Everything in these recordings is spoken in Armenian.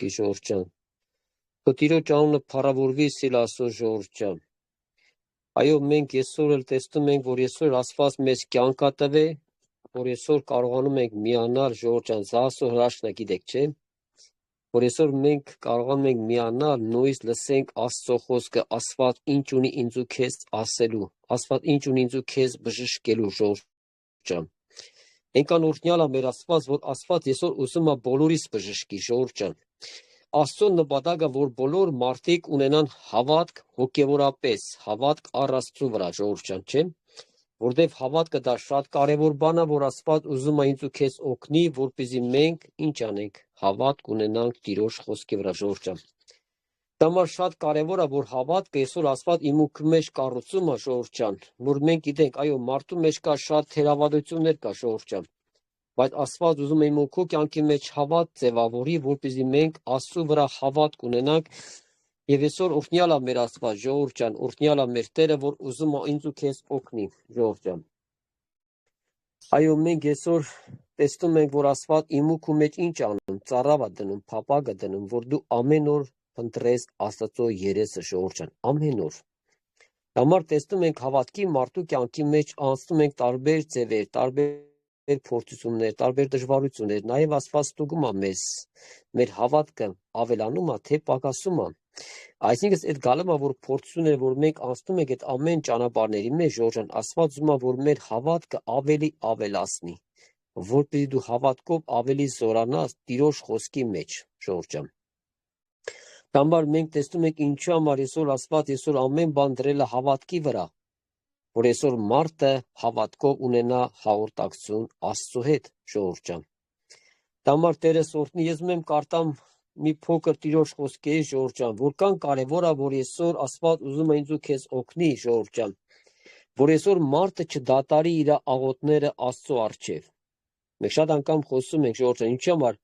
բժշկի Ժողովուրդ ջան։ Քո Տիրոջ անունը փառավորվի սիլ Աստծո Ժողովուրդ ջան։ Այո, մենք այսօր էլ տեսնում ենք, որ այսօր Աստված մեզ կյանք ա տվել, որ այսօր կարողանում ենք միանալ Ժողովուրդ ջան, սա Աստծո հրաշքն է, գիտեք, չէ՞։ Որ այսօր մենք կարողանում ենք միանալ, նույնիսկ լսենք Աստծո խոսքը, Աստված ինչ ունի ինձ ու քեզ ասելու, Աստված ինչ ունի ինձ ու քեզ բժշկելու Ժողովուրդ ջան։ Այնքան օրհնյալ է մեր Աստված, որ Աստված այսօր ուզում է բոլորիս բժշկի Ժողովուրդ ջան։ Աստծո նպատակը, որ բոլոր մարդիկ ունենան հավատք հոգևորապես, հավատք առ Աստծո վրա Ժողովուրդ ջան, չէ՞։ Որտեվ հավատքը դա շատ կարևոր բան է, որ Աստված ուզում է ինձ ու քեզ օգնի, որպեսզի մենք ինչ անենք, հավատք ունենանք Տիրոջ խոսքի վրա Ժողովուրդ ջան։ Դա համար շատ կարևոր է, որ հավատքը այսօր Աստված իմ ու քո մեջ կառուցում է Ժողովուրդ ջան, որ մենք գիտենք, այո, մարդու մեջ կա շատ թերավադություններ կա Ժողովուրդ ջան, բայց Աստված ուզում է իմ ու քո կյանքի մեջ հավատ ձևավորի, որպեսզի մենք Աստծո վրա հավատք ունենանք, եւ այսօր օրհնյալ է մեր Աստված Ժողովուրդ ջան, օրհնյալ է մեր Տերը, որ ուզում է ինձ ու քեզ օգնի Ժողովուրդ ջան։ Այո, մենք այսօր տեսնում ենք, որ Աստված իմ ու քո մեջ ինչ անում, ծառավ է դնում, փապագ է դնում, որ դու ամեն օր ընտրես Աստծո երեսը Ժողովուրդ ջան, ամեն օր։ Համար տեսնում ենք հավատքի մարդու կյանքի մեջ անցնում ենք տարբեր ձևեր, տարբեր փորձություններ, տարբեր դժվարություններ, նաև Աստված ստուգում է մեզ, մեր հավատքը ավելանում է, թե պակասում է։ Այսինքն այդ գալում է, որ փորձությունները, որ մենք անցնում ենք այդ ամեն ճանապարհների մեջ, Ժողովուրդ ջան, Աստված ուզում է, որ մեր հավատքը ավելի ավելացնի, որպեսզի դու հավատքով ավելի զորանաս Տիրոջ խոսքի մեջ, Ժողովուրդ ջան։ Համար մենք տեսնում ենք ինչու համար այսօր Աստված այսօր ամեն բան դրել է հավատքի վրա, որ այսօր մարդը հավատքով ունենա հաղորդակցություն Աստծո հետ, Ժողովուրդ ջան։ Համար Տերս օրհնի, ես մեմ կարտամ մի փոքր Տիրոջ խոսքերի Ժողովուրդ ջան, որքան կարևոր է, որ այսօր Աստված ուզում է ինձ ու քեզ օգնի Ժողովուրդ ջան, որ այսօր մարդը չդատարի իր աղոթները Աստծո առջև։ Մենք շատ անգամ խոսում ենք Ժողովուրդ ջան, ինչի համար,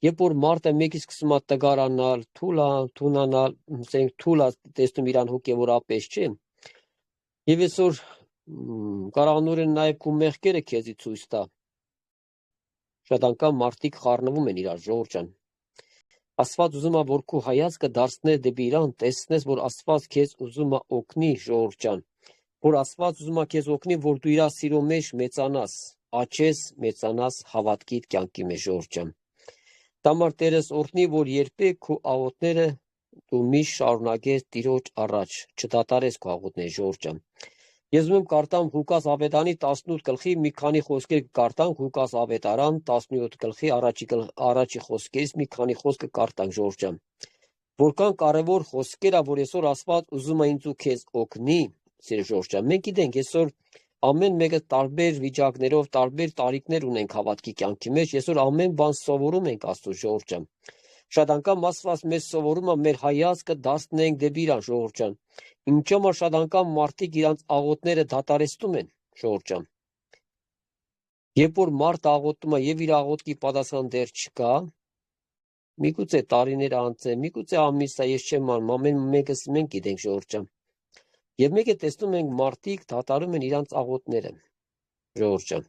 երբ որ մարդը մեկից սկսում է տգարանալ, թունանալ, ասենք թուլ է տեսնում իրան հոգևորապես, չէ։ Եվ այսօր կարողանորեն նաև քո մեղքերը քեզի ցույց տա։ Շատ անգամ մարդիկ խառնվում են իրար Ժողովուրդ ջան։ Աստված ուզում է, որ քո հայացքը դարձնես դեպի իրան, տեսնես, որ Աստված քեզ ուզում է օգնի Ժողովուրդ ջան, որ Աստված ուզում է քեզ օգնի, որ դու իր սիրո մեջ մեծանաս, աճես, մեծանաս հավատքի կյանքի մեջ Ժողովուրդ ջան։ Համար Տերս օրհնի, որ երբեք քո աղոթները դու միշտ շարունակես Տիրոջ առաջ, չդատարես քո աղոթները Ժողովուրդ ջան։ Ես ուզում եմ կարտամ Ղուկաս Ավետարանի 18 գլխի մի քանի խոսքեր կարտանք, Ղուկաս Ավետարան 17 գլխի առաջի խոսքերից մի քանի խոսքը կարտանք Ժողովուրդ ջան։ Որքան կարևոր խոսքեր է, որ այսօր Աստված ուզում է ինձ ու քեզ օգնի, սիրելի Ժողովուրդ ջան։ Մենք գիտենք այսօր ամեն մեկը տարբեր վիճակներով, տարբեր տարիքներ ունենք հավատքի կյանքի մեջ, այսօր ամեն բան սովորում ենք Աստծո Ժողովուրդ ջան։ Շատ անգամ Աստված մեզ սովորում է մեր հայացքը դարձնենք դեպի իրան Ժողովուրդ ջան։ Ինչու համար շատ անգամ մարդիկ իրանց աղոթները դատարեցնում են Ժողովուրդ ջան։ Երբ որ մարդ աղոթում է եւ իր աղոթքի պատասխան դեռ չկա, միգուցե տարիներ անց է, միգուցե ամիս է, ես չեմ անում, ամեն մեկս մենք գիտենք Ժողովուրդ ջան։ Եվ մեկ է տեսնում ենք մարդիկ դատարում են իրանց աղոթները Ժողովուրդ ջան։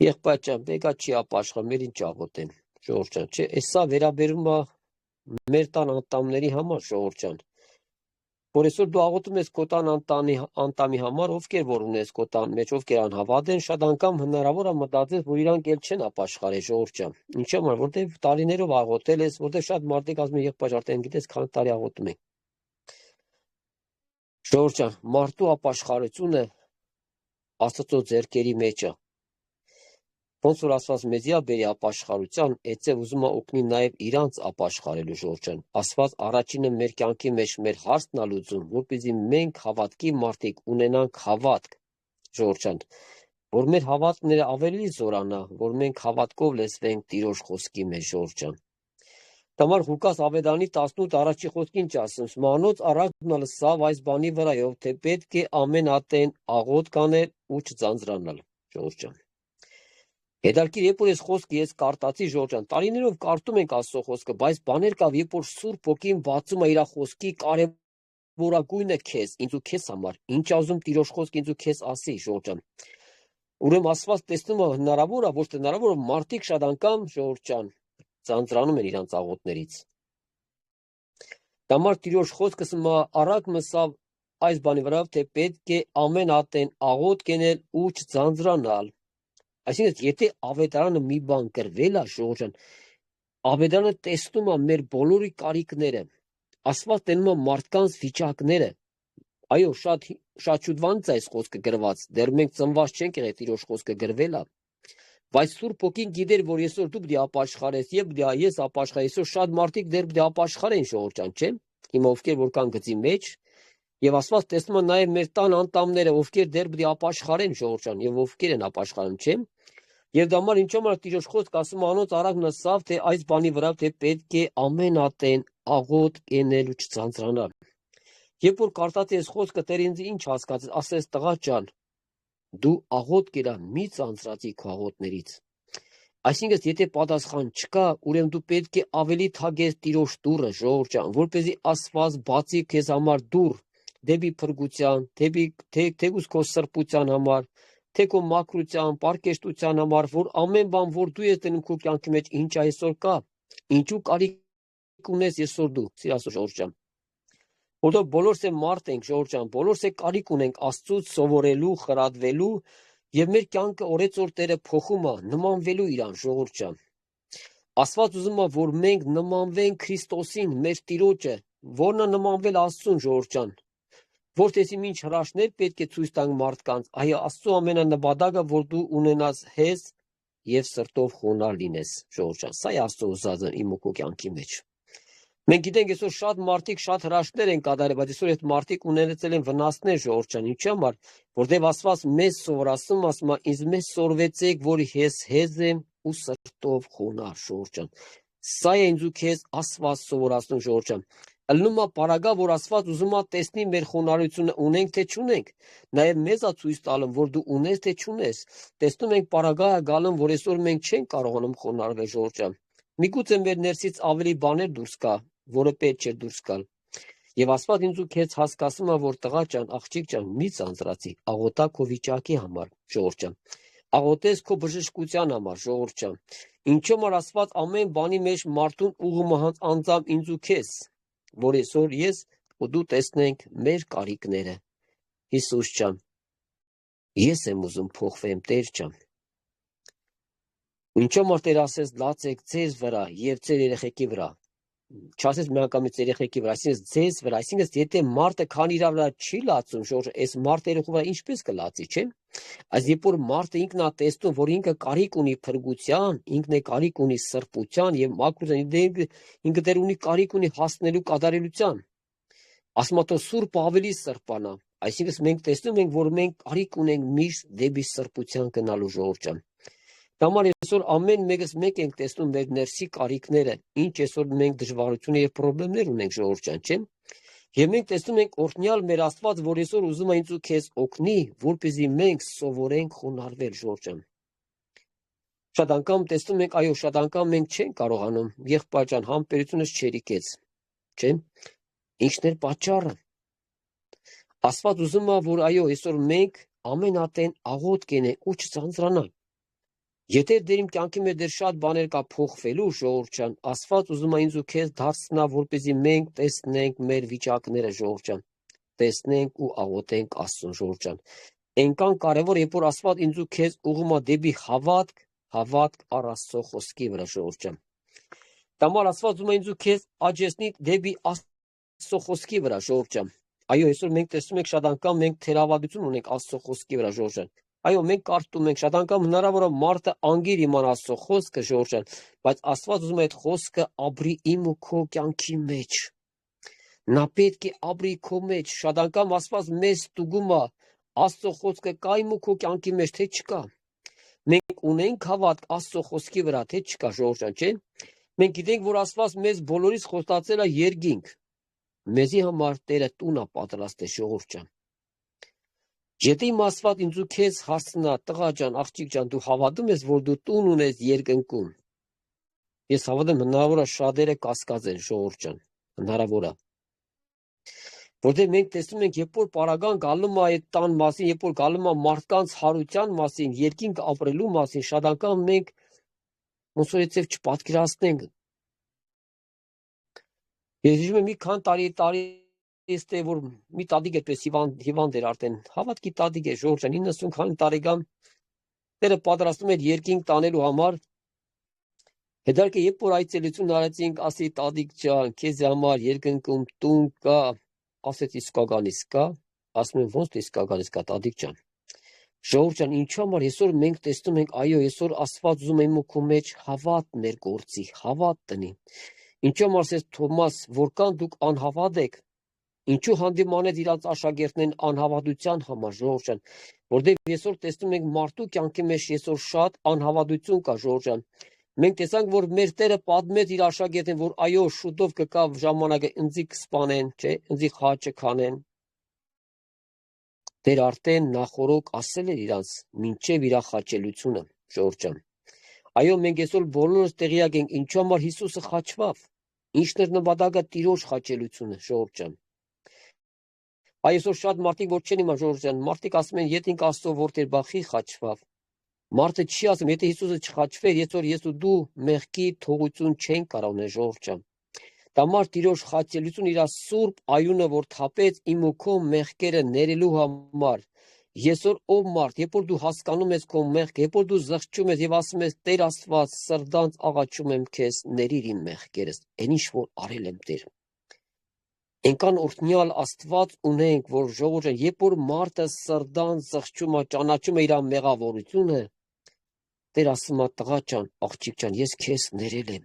Եղբայր ջան, մեկա չի ապաշխարում, մեր ինչ աղոթեն Ժողովուրդ ջան, չէ, սա վերաբերում է մեր տան անդամների համար Ժողովուրդ ջան, որ այսօր դու աղոթում ես քո տան անդամի համար, ովքեր որ ունես քո տան մեջ, ովքեր անհավատ են, շատ անգամ հնարավոր է մտածես, որ իրանք էլ չեն ապաշխարել Ժողովուրդ ջան։ Ինչու համար, որտեվ տարիներով աղոթել ես, որտեվ շատ մարդիկ ասում են եղբայր արդեն գիտես քանի տարի աղոթում ենք։ Ժողովուրդ ջան, մարդու ապաշխարությունը Աստծո ձեռքերի մեջ է։ Ոնց որ Աստված մեզի է բերի ապաշխարության, այդտեղ ուզում է օգնի նաև իրանց ապաշխարելու Ժողովուրդ ջան։ Աստված առաջինը մեր կյանքի մեջ մեր հարցն է լուծում, որպեսզի մենք հավատքի մարդիկ ունենանք հավատք Ժողովուրդ ջան, որ մեր հավատքները ավելի զորանա, որ մենք հավատքով լսվենք Տիրոջ խոսքի մեջ Ժողովուրդ ջան։ Համար Ղուկաս Ավետարանի 18 առաջի խոսքին ինչ ասում, մանոց առակն լսավ այս բանի վրայով, թե պետք է ամեն ատեն աղոթ կանել ու չձանձրանալ Ժողովուրդ ջան։ Հետարքիր, երբ որ այս խոսքը ես կարտացի Ժողովուրդ ջան, տարիներով կարդում ենք Աստծո խոսքը, բայց բաներ կա, երբ որ Սուրբ Ոգին բացում է իր խոսքի կարևորագույնը քեզ, ինձ ու քեզ համար, ինչ ասում Տիրոջ խոսքը ինձ ու քեզ ասի Ժողովուրդ ջան։ Ուրեմն Աստված տեսնում է հնարավոր է, ոչ թե հնարավոր է, մարդիկ շատ անգամ Ժողովուրդ ջան, ձանձրանում են իրանց աղոթներից։ Դամար Տիրոջ խոսքս առակ մսավ այս բանի վրա, թե պետք է ամեն ատեն աղոթ կենել ու չձանձրանալ։ Այսինքն, եթե ավետարանը մի բան գրվել է, ժողովուրդ, ավետարանը տեսնում է մեր բոլորի կարիքները, Աստված տենում է մարդկանց վիճակները։ Այո, շատ շուտվանց է այս խոսքը գրված, դեռ մենք ծնված չենք եղել, Տիրոջ խոսքը գրվել է։ Բայց Սուրբ Հոգին գիտեր, որ այսօր դու պետք է ապաշխարես, եւ ես ապաշխարի, այսօր շատ մարդիկ դեռ պետք է ապաշխարեն, ժողովուրդ, չէ՞։ Հիմա ովքեր որ կան գծի մեջ, եւ Աստված տեսնում է նաեւ մեր տան անդամները, ովքեր դեռ պետք է ապաշխարեն, ժողովուրդ, եւ ովքեր են ապաշխարում, չէ՞։ Եվ դա համար ինչու՞ համար Տիրոջ խոսքը ասում է անոնց արագ նսավ, թե այս բանի վրա թե պետք է ամեն ատեն աղոթ կենել ու չձանձրանալ։ Երբ որ կարդացի այս խոսքը, Տերը ինձ ինչ հասկացեց, ասես տղա ջան, դու աղոթ կերա մի ձանձրացի քո աղոթներից։ Այսինքն, եթե պատասխան չկա, ուրեմն դու պետք է ավելի թագես Տիրոջ դուռը, ժողովուրդ ջան, որպեսզի Աստված բացի քեզ համար դուռ դեպի փրկության, դեպի թեկուզ քո սրբության համար, թե քո մաքրության, պարկեշտության համար, որ ամեն բան, որ դու ես դնում քո կյանքի մեջ, ինչ այսօր կա, ինչու կարիք ունես այսօր դու, սիրասո ժողովուրդ ջան։ Որտեղ բոլորս է մարդ ենք, ժողովուրդ ջան, բոլորս է կարիք ունենք Աստծուց սովորելու, խրատվելու, եւ մեր կյանքը օրեցօր Տերը փոխում է, նմանվելու իրան, ժողովուրդ ջան։ Աստված ուզում է, որ մենք նմանվենք Քրիստոսին, մեր Տիրոջը, որն է նմանվել Աստծուն, ժողովուրդ ջան։ Որտեսի ինչ հրաշքներ պետք է ցույց տանք մարդկանց, այո, Աստծո ամենանպատակը, որ դու ունենաս հեզ եւ սրտով խոնարհ լինես, ժողովուրդ ջան։ Սա է Աստծո ուզածը իմ ու քո կյանքի մեջ։ Մենք գիտենք այսօր շատ մարդիկ շատ հրաշքներ են կատարել, բայց այսօր այդ մարդիկ ունեցել են վնասներ, ժողովուրդ ջան, ինչի՞ համար, որտեղ Աստված մեզ սովորացնում, ասում է, ինձ մեզ սորվեցեք, որ ես հեզ եմ ու սրտով խոնարհ, ժողովուրդ ջան։ Սա է ինձ ու քեզ Աստված սովորացնում, ժողովուրդ ջան։ Ըլնում է պարագա, որ Աստված ուզում է տեսնի մեր խոնարհությունը ունենք թե չունենք։ Նաև մեզ է ցույց տալում, որ դու ունես թե չունես։ Տեսնում ենք պարագա է գալում, որ այսօր մենք չենք կարողանում խոնարհվել, ժողովուրդ ջան։ Միգուցե մեր ներսից ավելի բաներ դուրս կա, որը պետք չէ դուրս գալ։ Եվ Աստված ինձ ու քեզ հասկացնում է, որ տղա ջան, աղջիկ ջան, մի ձանձրացի, աղոթա քո վիճակի համար, ժողովուրդ ջան։ Աղոթես քո բժշկության համար, ժողովուրդ ջան։ Ինչու՞ որ Աստված ամեն բանի մեջ մարդուն ուղում է անձամբ ինձ ու քեզ, որ այսօր ես ու դու տեսնենք մեր կարիքները։ Հիսուս ջան, ես եմ ուզում փոխվեմ, Տեր ջան։ Ինչու՞ որ Տեր ասես լացեք ձեզ վրա եւ ձեր երեխեքի վրա։ Չասես միանգամից երեխեքի վրա, այսինքն ձեզ վրա, այսինքն եթե մարդը քանի իր վրա չի լացում, շորժ, այս մարդը երեխու վրա ինչպես կլացի, չէ՞։ Այս երբ որ մարդը ինքն է տեսնում, որ ինքը կարիք ունի փրկության, ինքն է կարիք ունի սրբության եւ մաքրության, ինքը դեռ ունի կարիք ունի հասնելու կատարելության։ Ասում է, Սուրբ ավելի սրբանա։ Այսինքն մենք տեսնում ենք, որ մենք կարիք ունենք միշտ դեպի սրբության գնալու, ժողովուրդ ջան։ Համար այսօր ամեն մեկս մենք ենք տեսնում մեր ներսի կարիքները, ինչ այսօր մենք դժվարություն եւ խնդիրներ ունենք, ժողովուրդ ջան, չէ՞։ Եվ մենք տեսնում ենք օրհնյալ մեր Աստված, որ այսօր ուզում է ինձ ու քեզ օգնի, որպեսզի մենք սովորենք խոնարհվել, ժողովուրդ ջան։ Շատ անգամ տեսնում ենք, այո, շատ անգամ մենք չենք կարողանում, եղբայր ջան, համբերությունս չերիկեց, չէ՞։ Ինչն էր պատճառը։ Աստված ուզում է, որ այո, այսօր մենք ամեն ատեն աղոթ կենենք ու չձանձրանանք։ Եթե դեր իմ կյանքի մեջ դեռ շատ բաներ կա փոխվելու, ժողովուրդ ջան, Աստված ուզում է ինձ ու քեզ դարձնա, որպեսզի մենք տեսնենք մեր վիճակները, ժողովուրդ ջան, տեսնենք ու աղոթենք Աստծուն, ժողովուրդ ջան։ Այնքան կարևոր, երբ որ Աստված ինձ ու քեզ ուղղում է դեպի հավատք առ Աստծո խոսքի վրա, ժողովուրդ ջան։ Դամար Աստված ուզում է ինձ ու քեզ աճեցնի դեպի Աստծո խոսքի վրա, ժողովուրդ ջան։ Այո, այսօր մենք տեսնում ենք շատ անգամ մենք թերավադություն ունենք Աստծո խոսքի վրա, ժողովուրդ ջան։ Այո, մենք կարդում ենք, շատ անգամ հնարավոր է մարդը անգիր իմանա Աստծո խոսքը, ժողովուրդ ջան, բայց Աստված ուզում է այդ խոսքը ապրի իմ ու քո կյանքի մեջ։ Նա պետք է ապրի քո մեջ։ Շատ անգամ Աստված մեզ ստուգում է, Աստծո խոսքը կա իմ ու քո կյանքի մեջ, թե չկա։ Մենք ունենք հավատք Աստծո խոսքի վրա, թե չկա, ժողովուրդ ջան, չէ՞։ Մենք գիտենք, որ Աստված մեզ բոլորից խոստացել է երկինք։ Մեզի համար Տերը տուն է պատրաստել, ժողովուրդ ջան։ Եթե իմ Աստված ինձ ու քեզ հարցնա, տղա ջան, աղջիկ ջան, դու հավատում ես, որ դու տուն ունես երկնքում։ Ես հավատում, հնարավոր է շատերը կասկածեն, ժողովուրդ ջան, հնարավոր է։ Որտեղ մենք տեսնում ենք, երբ որ պարագան գալում է այդ տան մասին, երբ որ գալում է մարդկանց հարության մասին, երկինք ապրելու մասին, շատ անգամ մենք ոնց որ եթե չպատկերացնենք, Ես հիշում եմ մի քան տարի էստե որ մի տատիկ այդպես հիվանդ էր արդեն, հավատքի տատիկ է Ժորժան, 90 քանի տարեկան, Տերը պատրաստում էր երկինք տանելու համար, հետարքը երբ որ այցելություն արեցինք, ասի տատիկ ջան, քեզ համար երկնքում տուն կա, ասեց իսկականից կա, ասում եմ ոնց թե իսկականից կա տատիկ ջան։ Ժողովուրդ ջան, ինչու համար այսօր մենք տեսնում ենք, այո, այսօր Աստված ուզում է իմ ու քո մեջ հավատ ներգործի, հավատ տնի։ Ինչու համար ասեց Թոմաս, որքան դուք անհավատ եք, ինչու հանդիմանեց իրանց աշակերտներն անհավատության համար, ժողովուրդ ջան, որտեղ այսօր տեսնում ենք մարդու կյանքի մեջ այսօր շատ անհավատություն կա, ժողովուրդ ջան։ Մենք տեսանք, որ մեր Տերը պատմեց իր աշակերտին, որ այո, շուտով կգա ժամանակը ինձի կսպանեն, չէ, ինձի խաչը քանեն։ Դեր արդեն նախորոք ասել էր իրանց, մինչև իր խաչելությունը, ժողովուրդ ջան։ Այո, մենք այսօր բոլորս տեղյակ ենք, ինչու համար Հիսուսը խաչվավ, ինչն էր նպատակը Տիրոջ խաչելությունը, ժողովուրդ ջան։ Այսօր շատ մարդիկ որ չեն իմա, ժողովուրդ ջան, մարդիկ ասում են, եթե ինք Աստծո որդի բախի խաչվավ։ Մարդը չի ասում, եթե Հիսուսը չխաչվեր, այսօր ես ու դու մեղքի թողություն չենք կարող ունել, ժողովուրդ ջան։ Դամար Տիրոջ խաչելություն իր սուրբ այունը, որ թափեց իմ ու քո մեղքերը ներելու համար։ Այսօր ով մարդ, երբ որ դու հասկանում ես քո մեղքը, երբ որ դու զղջում ես եւ ասում ես Տեր Աստված, սրտանց աղաչում եմ քեզ, ների իմ մեղքերս, այն ինչ որ արել եմ Տեր։ Այնքան օրհնյալ Աստված ունենք, որ ժողովուրդ ջան, երբ որ մարդը սրտանց զղջում է, ճանաչում է իր մեղավորությունը, Տեր ասում է տղա ջան, աղջիկ ջան, ես քեզ ներել եմ։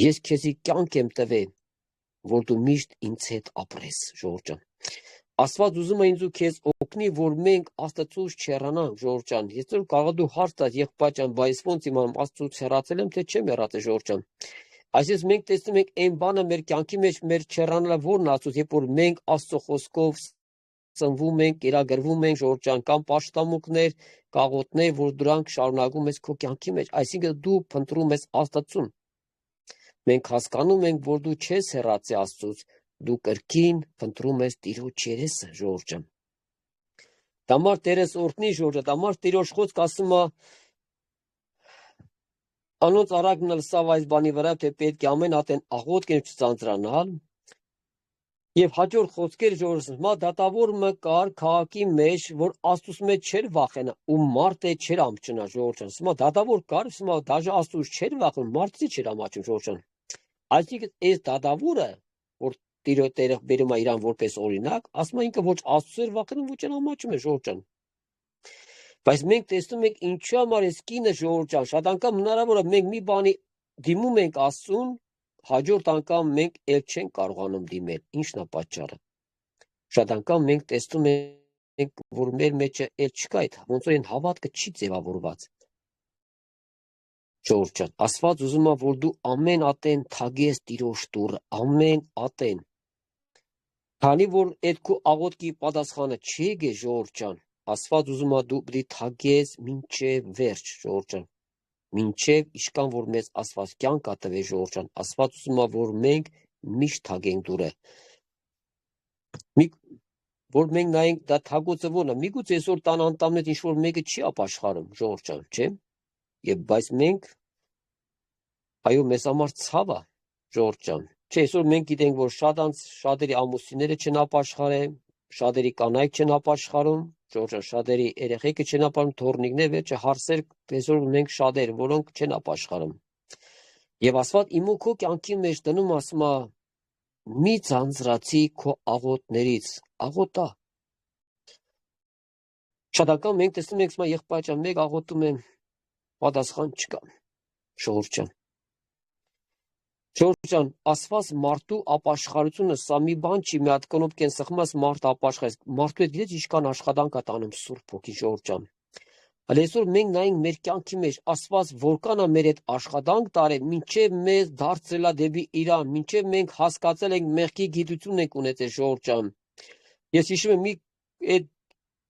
Ես քեզի կյանք եմ տվել, որ դու միշտ ինձ հետ ապրես, ժողովուրդ ջան։ Աստված ուզում է ինձ ու քեզ օգնի, որ մենք Աստծուց չհեռանանք, ժողովուրդ ջան։ Եթե կարող դու հարց տաս, եղբայր ջան, բայց ոնց իմանամ Աստծուց հեռացել եմ, թե չեմ հեռացել, ժողովուրդ ջան։ Այսինքն մենք տեսնում ենք այն բանը մեր կյանքի մեջ մեր չհեռանալը որն Աստծուց, երբ որ մենք Աստծո խոսքով ծնվում ենք, կերակրվում ենք, ժողովուրդ ջան, կամ պաշտամունքներ, գաղութներ, որ դրանք շարունակում ես քո կյանքի մեջ, այսինքն դու փնտրում ես Աստծուն։ Մենք հասկանում ենք, որ դու չես հեռացել Աստծուց, դու կրկին փնտրում ես Տիրոջ երեսը, ժողովուրդ ջան։ Դամար Տերես օրհնի, ժողովուրդ, դամար Տիրոջ խոսք ասում է անոնց արագն լսավ այս բանի վրա, թե պետք է ամեն ատեն աղոթք են չձանձրանալ։ Եվ հաջորդ խոսքեր ժողովուրդ, մա դատավորը կար քաղաքի մեջ, որ Աստծուց մեջ չէր վախենա, ու մարդը չէր ամճնա, ժողովուրդ, սմա դատավոր կար, սմա դաժե Աստծուց չէր վախենում, մարդը չէր ամաչում, ժողովուրդ։ Այսինքն այս դատավորը, որ Տերը բերում է իրան որպես օրինակ, ասում է ինքը ոչ Աստծուց էր վախենում, ոչ ամաչում է, ժողովուրդ։ Բայց մենք տեսնում ենք ինչու համար այս կինը, ժողովուրդ ջան, շատ անգամ հնարավոր է մենք մի բանի դիմում ենք Աստծուն, հաջորդ անգամ մենք էլ չենք կարողանում դիմել։ Ինչն է պատճառը։ Շատ անգամ մենք տեսնում ենք, որ մեր մեջը էլ չկա այդ, ոնց որ այն հավատքը չի ձևավորված։ Ժողովուրդ ջան, Աստված ուզում է, որ դու ամեն ատեն թագես Տիրոջ դուռը, ամեն ատեն։ Քանի որ այդ քո աղոթքի պատասխանը չի եկե, ժողովուրդ ջան, Աստված ուզում է դու պիտի թագես մինչև վերջ, ժողովուրդ ջան։ Մինչև իշքան որ մեզ Աստված կյանք տվել, ժողովուրդ ջան, Աստված ուզում է որ մենք միշտ թագենք դուրը։ Որ մենք նայենք դա թագոցը ո՞րն է։ Միգուցե այսօր տան անդամներից ինչ որ մեկը չի ապաշխարում, ժողովուրդ ջան, չէ՞։ Եվ բայց մենք այո, մեզ համար ցավ է, ժողովուրդ ջան։ Չէ, այսօր մենք գիտենք, որ շատերի ամուսինները չեն ապաշխարել, շատերի կանայք չեն ապաշխարում, ժողովուրդ ջան, շատերի երեխեքը չեն ապաշխարում, թորնիկներ, վերջը հարցեր այսօր ունենք շատեր, որոնք չեն ապաշխարում։ Եվ Աստված իմ ու քո կյանքի մեջ դնում ասում է մի ցանցրացի քո աղոթներից, աղոթա։ Շատ անգամ մենք տեսնում ենք, ասում եղբայր ջան, մեկ աղոթում եմ, պատասխան չկա, ժողովուրդ ջան։ Ժողովուրդ ջան, Աստված մարդու ապաշխարությունը, սա մի բան չի, մի հատ կնոպ կեն սխմած մարդ ապաշխարես, մարդու հետ գիտես ինչքան աշխատանք է տանում Սուրբ Հոգի, ժողովուրդ ջան։ Հələ այսօր մենք նայենք մեր կյանքի մեջ, Աստված որքան է մեր հետ աշխատանք տարել, մինչև մեզ դարձրելա դեպի Իրան, մինչև մենք հասկացել ենք մեղքի գիտություն ենք ունեցել, ժողովուրդ ջան։ Ես հիշում եմ մի այդ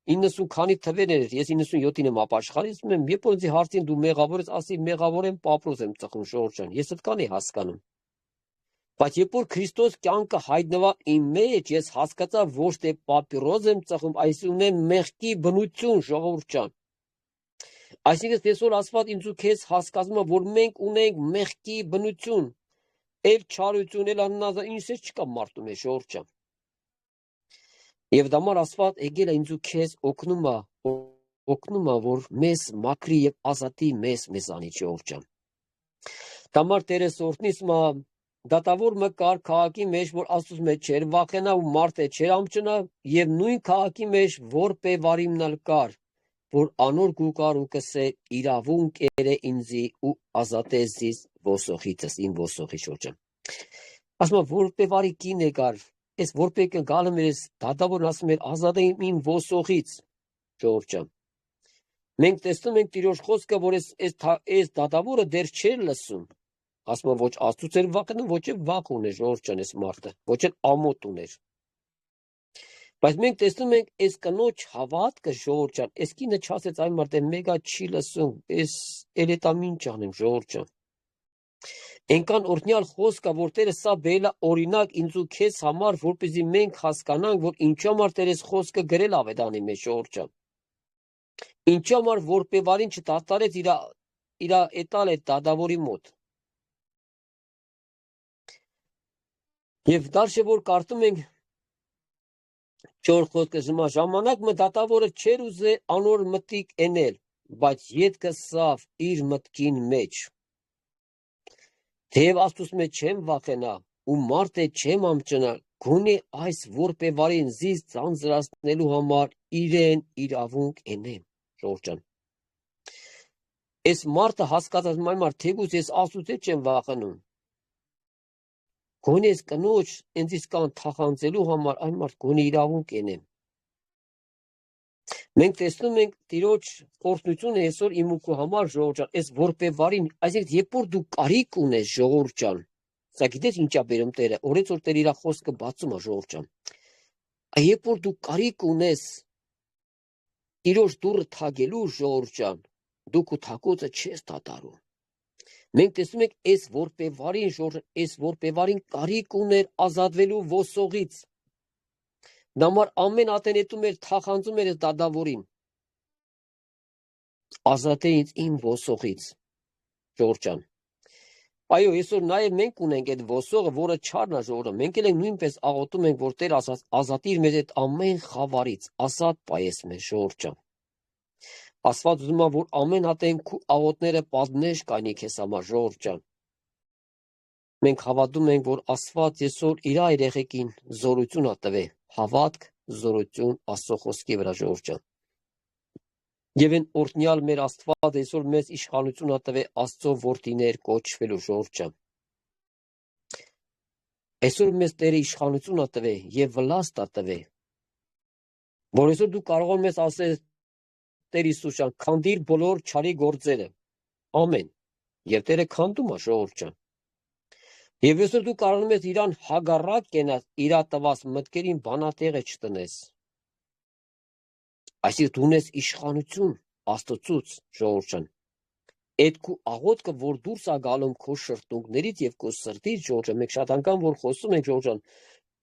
90 քանի թվերն էր, ես 97-ին եմ ապաշխարել, ասում եմ, երբ որ ինձ հարցին դու մեղավոր ես, ասի մեղավոր եմ, պապրոզ եմ ծխում, ժողովուրդ ջան, ես այդքան էի հասկանում։ Բայց երբ որ Քրիստոս կյանքը հայտնվա իմ մեջ, ես հասկացա ոչ թե պապիրոզ եմ ծխում, այս ունեմ մեղքի բնություն, ժողովուրդ ջան։ Այսինքն այսօր Աստված ինձ ու քեզ հասկացնում է, որ մենք ունենք մեղքի բնություն։ Եվ չարություն էլ աննազա ինձ չկա մարդում է ժողովուրդ ջան։ Եվ դամար Աստված եկել է ինձ ու քեզ օգնում է, որ մեզ մաքրի եւ ազատի մեզանից ժողովուրդ ջան։ Դամար Տերես օրտնից մա դատավոր մը կար քաղաքի մեջ, որ Աստծուց մեջ չէր վախենա ու մարդ է չէր ամճնա եւ նույն քաղաքի մեջ որպե վարիմնալ կար, որ անոր գուկար ու կսե իրավունք երե ինձի ու ազատես զիս ոսոխիցս իմ ոսոխի շորջը։ Ասում որպե վարի կին է կար, այս որպե գալը մեր դատավորն ասում էր ազատե իմ ոսոխից ժողովուրդ։ Մենք տեսնում ենք Տիրոջ խոսքը, որ այս դատավորը դեռ չէր լսում։ Ասում ոչ Աստծուց էր վախենում, ոչ էլ վախ ուներ ժողովուրդ ջան այս մարդը, ոչ էլ ամոթ ուներ։ Բայց մենք տեսնում ենք այս կնոջ հավատքը ժողովուրդ ջան, այս կինը չասեց այն մարդը մեգա չի լսում, այս էլետամին ջանեմ ժողովուրդ ջան։ Այնքան օրհնյալ խոսք է, որ Տերը սա բերել է օրինակ ինձ ու քեզ համար, որպեսզի մենք հասկանանք, որ ինչու համար Տերը այս խոսքը գրել ավետանի մեջ ժողովուրդ ջան։ Ինչու համար որպե վարին չդաստարեց իր էտալ է դադավորի մոտ։ Եվ դարշե որ կարդում ենք չոր խոսքը ժամանակ մը դատավորը չեր ուզե անոր մտիկ էնել, բայց ետքը սավ իր մտքին մեջ։ Թեև Աստծուց մեջ չեմ վախենա ու մարդ է չեմ ամճնա, գոնե այս որպե վարին զիս ծանծրացնելու համար իրեն իրավունք ենեմ, ժողովուրդ ջան։ Այս մարդը հասկացած մայ մարդ թեգուց ես Աստծուց չեմ վախենում։ Գոնե այս կնոջ ինձ կան թախանձելու համար այն մարդ գոնե իրավունք ենեմ։ Մենք տեսնում ենք Տիրոջ օրհնությունը այսօր իմ ու քո համար ժողովուրդ ջան, այս որպե վարին, այսինքն երբ որ դու կարիք ունես ժողովուրդ ջան, սա գիտես ինչա բերում Տերը, օրեցօր Տերը իր խոսքը բացում է ժողովուրդ ջան։ Երբ որ դու կարիք ունես Տիրոջ դուռը թագելու ժողովուրդ ջան, դու քո թակոցը չես դատարում։ Մենք տեսնում ենք այս որպե վարին ժողովուրդ, այս որպե վարին կարիք ուներ ազատվելու ոսողից։ Նամար ամեն ատենետում էր թախանձում էր դադավորին։ Ազատե ինձ իմ ոսողից, ժողովուրդ ջան։ Այո, այսօր նաև մենք ունենք այդ ոսողը, որը չարն է ժողովուրդ, մենք էլ նույնպես աղոթում ենք, որ Տեր ազատիր մեզ այդ ամեն խավարից, ազատ պայես մեզ ժողովուրդ ջան։ Աստված ուզում է, որ ամեն ատեն քու աղոթները պատնեշ կանի քեզ համար ժողովուրդ ջան։ Մենք հավատում ենք, որ Աստված այսօր իր երեխեքին զորություն է տվել, հավատք, զորություն Աստծո խոսքի վրա ժողովուրդ ջան։ Եվ այն օրհնյալ մեր Աստված այսօր մեզ իշխանություն է տվել Աստծո որդիներ կոչվելու ժողովուրդ ջան։ Այսօր մեզ Տերը իշխանություն է տվել եւ վլաստ է տվել, որ այսօր դու կարող ես մեզ ասել Տեր Հիսուս ջան, քանդիր բոլոր չարի գործերը։ Ամեն։ Եվ Տերը քանդում է ժողովուրդ ջան։ Եվ այսօր դու կարող ես իրան հագառակ կենաս, իր տված մտքերին բանատեղը չտնես։ Այսինքն դու ունես իշխանություն Աստծուց ժողովուրդ ջան։ Այդ քո աղոթքը, որ դուրս է գալում քո շրթունքներից եւ քո սրտից ժողովուրդ ջան, մենք շատ անգամ որ խոսում ենք ժողովուրդ ջան,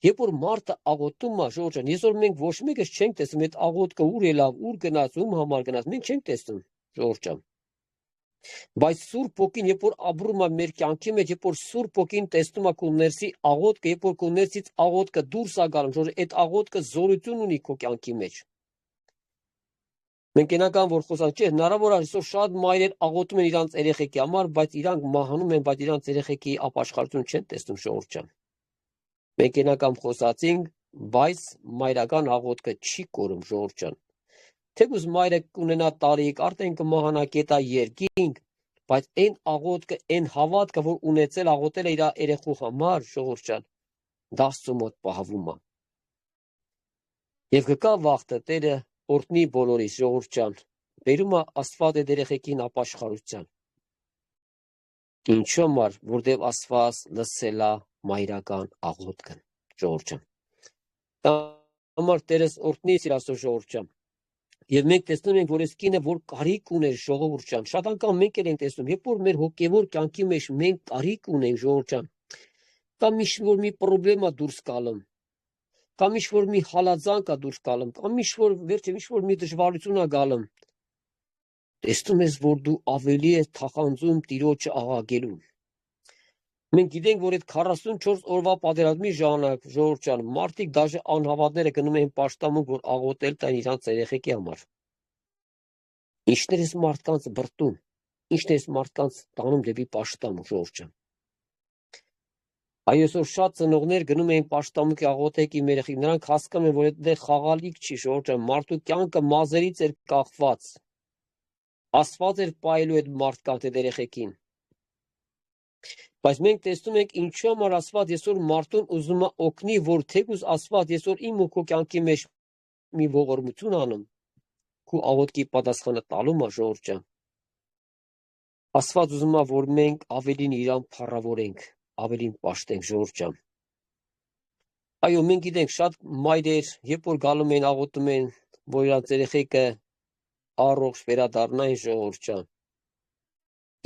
երբ որ մարդը աղոթում է ժողովուրդ ջան, այսօր մենք ոչ մեկս չենք տեսնում այդ աղոթքը ուր ելավ, ուր գնաց, ում համար գնաց, մենք չենք տեսնում ժողովուրդ ջան։ Բայց Սուրբ Ոգին, երբ որ ապրում է մեր կյանքի մեջ, երբ որ Սուրբ Ոգին տեսնում է քո ներսի աղոթքը, երբ որ քո ներսից աղոթքը դուրս է գալում, ժողովուրդ, այդ աղոթքը զորություն ունի քո կյանքի մեջ։ Մենք ենական որ խոսանք, չէ, հնարավոր է այսօր շատ մայրեր աղոթում են իրանց երեխեքի համար, բայց իրանք մահանում են, բայց իրանց երեխեքի ապաշխարություն չեն տեսնում ժողովուրդ ջան։ Մենք ենական խոսացինք, բայց մայրական աղոթքը չի կորում ժողովուրդ ջան։ Թեկուզ մայրը կունենա տարիք, արդեն կմահանա կետա երկինք, բայց այն աղոթքը, այն հավատքը, որ ունեցել աղոթել է իր երեխու համար ժողովուրդ ջան, դա Աստծո մոտ պահվում է։ Եվ կկա վաղտը Տերը օրհնի բոլորիս ժողովուրդ ջան, բերում է Աստված այդ երեխեքին ապաշխարության։ Ինչու համար, որտեղ Աստված լսել է մայրական աղոթքը ժողովուրդ ջան։ Համար Տերս օրհնի սիրասո ժողովուրդ ջան։ Եվ մենք տեսնում ենք, որ այս կինը որ կարիք ուներ ժողովուրդ ջան, շատ անգամ մենք էլ ենք տեսնում, երբ որ մեր հոգևոր կյանքի մեջ մենք կարիք ունենք ժողովուրդ ջան, կամ ինչ-որ մի խնդրեմ է դուրս գալում, կամ ինչ-որ մի հալածանք է դուրս գալում, կամ ինչ-որ վերջը ինչ-որ մի դժվարություն է գալում, տեսնում ես, որ դու ավելի ես թախանձում Տիրոջը աղաղակելու։ Մենք գիտենք, որ այդ 44 օրվա պատերազմի ժամանակ ժողովուրդ ջան, մարդիկ դաժե անհավատները գնում էին պաշտամունք, որ աղոթել տան իրանց երեխեքի համար։ Ինչն էր այս մարդկանց բրտում, ինչն է այս մարդկանց տանում դեպի պաշտամունք, ժողովուրդ ջան։ Այո, այսօր շատ ծնողներ գնում էին պաշտամունքի աղոթեք իմ երեխեքի, նրանք հասկանում են, որ այդտեղ խաղալիք չի, ժողովուրդ ջան, մարդու կյանքը մազերից էր կախված։ Աստված էր պահելու այդ մարդկանց այդ երեխեքին։ Բայց մենք տեսնում ենք ինչու համար Աստված այսօր մարդուն ուզում է օգնի, որ թեկուզ Աստված այսօր իմ ու քո կյանքի մեջ մի ողորմություն անում, քո աղոթքի պատասխանը տալու մա ժողովուրդ ջան։ Աստված ուզում է, որ մենք ավելին իրան փառավորենք, ավելին պաշտենք ժողովուրդ ջան։ Այո, մենք գիտենք շատ մայրեր, երբ որ գալու են աղոթում են, որ իրանց երեխեքը առողջ վերադառնային ժողովուրդ ջան։